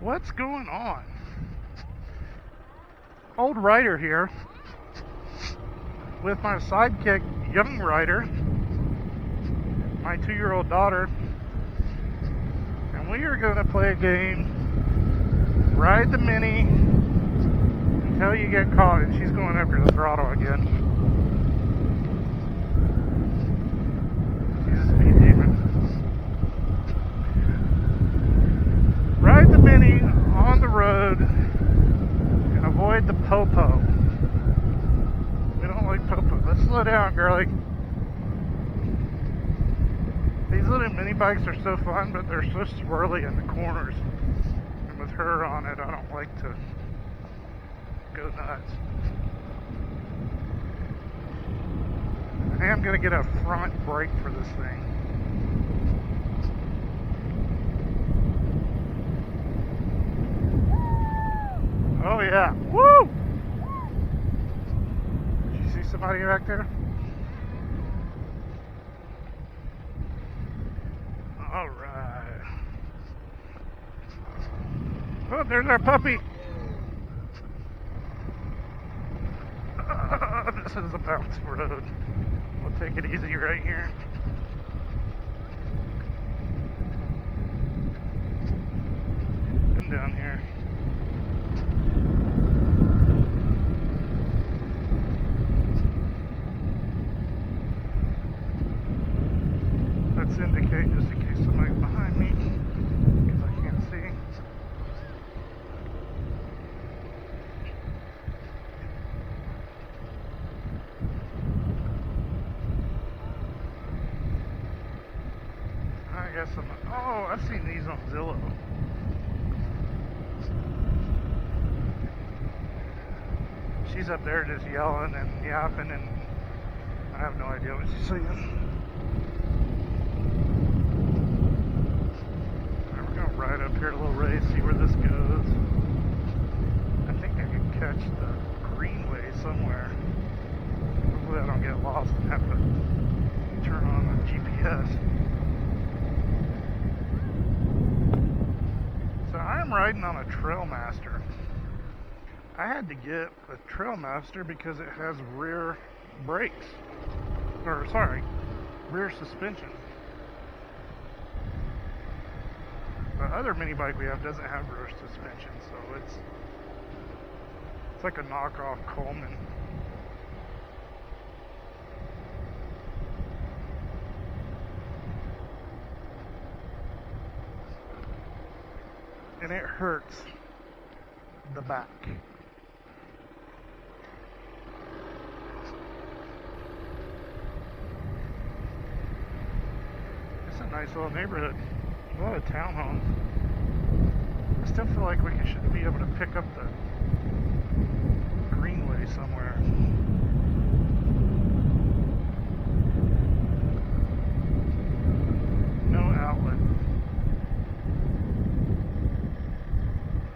What's going on? Old Ryder here with my sidekick, young Ryder, my 2-year-old daughter, and we are going to play a game, Ride the Mini until you get caught, and she's going after the throttle again. She's a speed demon. Ride the Mini on the road and avoid the popo. We don't like popo. Let's slow down, girlie. These little mini bikes are so fun, but they're so swirly in the corners. And with her on it, I don't like to go nuts. I am going to get a front brake for this thing. Oh yeah, woo! Did you see somebody back there? Alright. Oh, there's our puppy. This is a bounce road. We'll take it easy right here. Come down here. Let's indicate just in case somebody's behind me, because I can't see. I guess oh, I've seen these on Zillow. She's up there just yelling and yapping, and I have no idea what she's saying. Right up here, a little race, see where this goes. I think I can catch the greenway somewhere. Hopefully I don't get lost and have to turn on the GPS. So I'm riding on a Trailmaster. I had to get a Trailmaster because it has rear brakes. Or sorry, rear suspension. The other mini bike we have doesn't have rear suspension, so it's like a knockoff Coleman. And it hurts the back. It's a nice little neighborhood. A lot of townhomes. I still feel like we should be able to pick up the greenway somewhere. No outlet.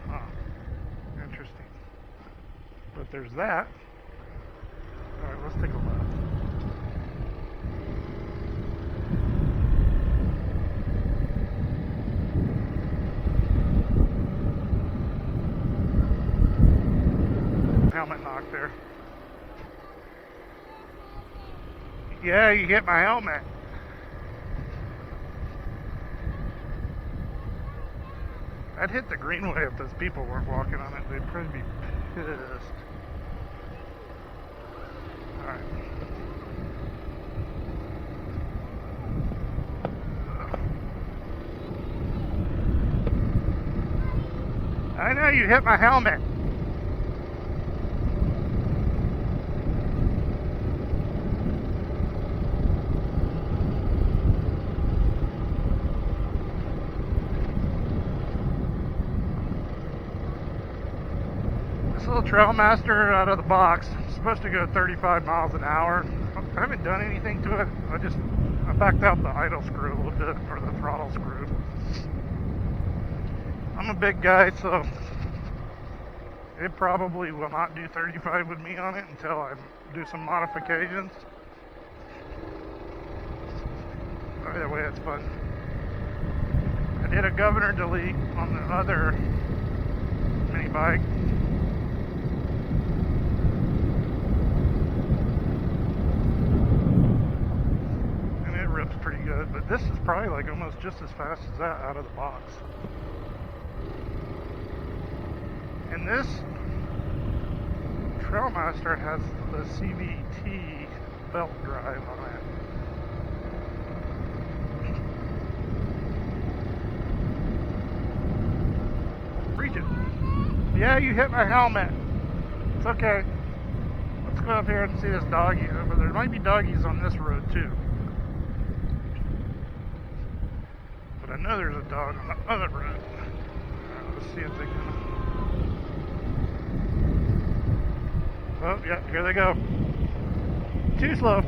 Huh. Interesting. But there's that. Alright, let's take a left. Helmet knock there. Yeah, you hit my helmet. I'd hit the greenway if those people weren't walking on it. They'd probably be pissed. Alright. I know you hit my helmet. Little Trailmaster out of the box. It's supposed to go 35 miles an hour. I haven't done anything to it. I backed out the idle screw a little bit, or the throttle screw. I'm a big guy, so it probably will not do 35 with me on it until I do some modifications. Either way, it's fun. I did a governor delete on the other mini bike. And it rips pretty good, but this is probably like almost just as fast as that out of the box. And this Trailmaster has the CVT belt drive on it. Reach it. Yeah, you hit my helmet. It's okay. Let's go up here and see this doggy. But there might be doggies on this road too. But I know there's a dog on the other road. Let's see if they can. Oh, yeah, here they go. Too slow.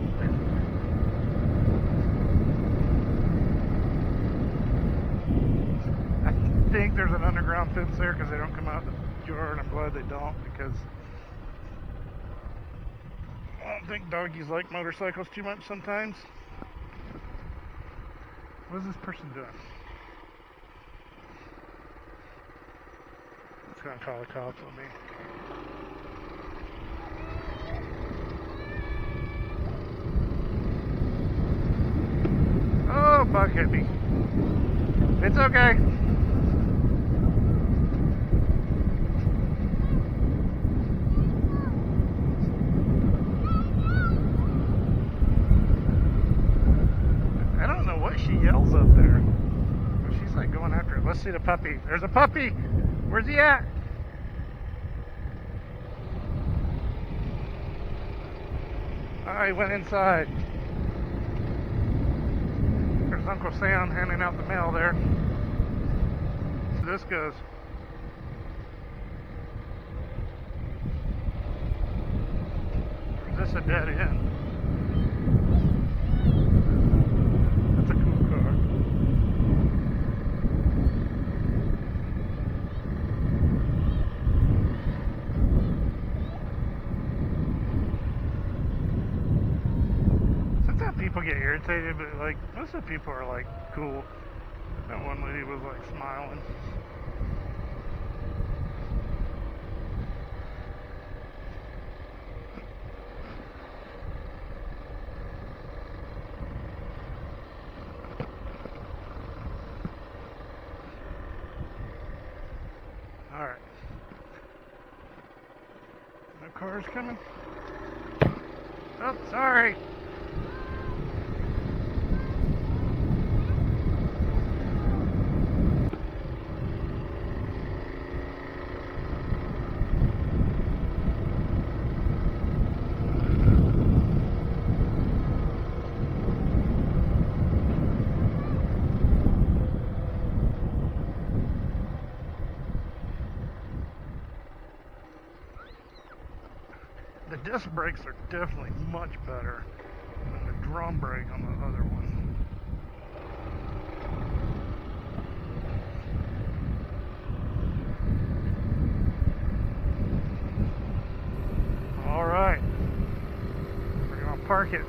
I think there's an underground fence there because they don't come out the yard. I'm glad they don't, because I don't think doggies like motorcycles too much sometimes. What is this person doing? It's gonna call the cops on me. Oh, bug hit me. It's okay. I don't know what she yells up there. She's like going after it. Let's see the puppy. There's a puppy. Where's he at? Oh, he went inside. There's Uncle Sam handing out the mail there. So this goes. Is this a dead end? That's a cool car. Sometimes people get irritated, but like most of the people are like cool. That one lady was like smiling. Alright. No cars coming? Oh, sorry. The disc brakes are definitely much better than the drum brake on the other one. All right, we're gonna park it.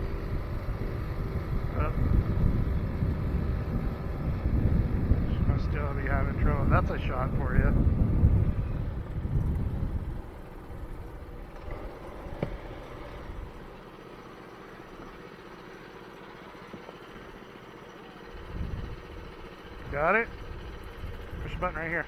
She's gonna still be having trouble. That's a shot for you. Got it? Push the button right here.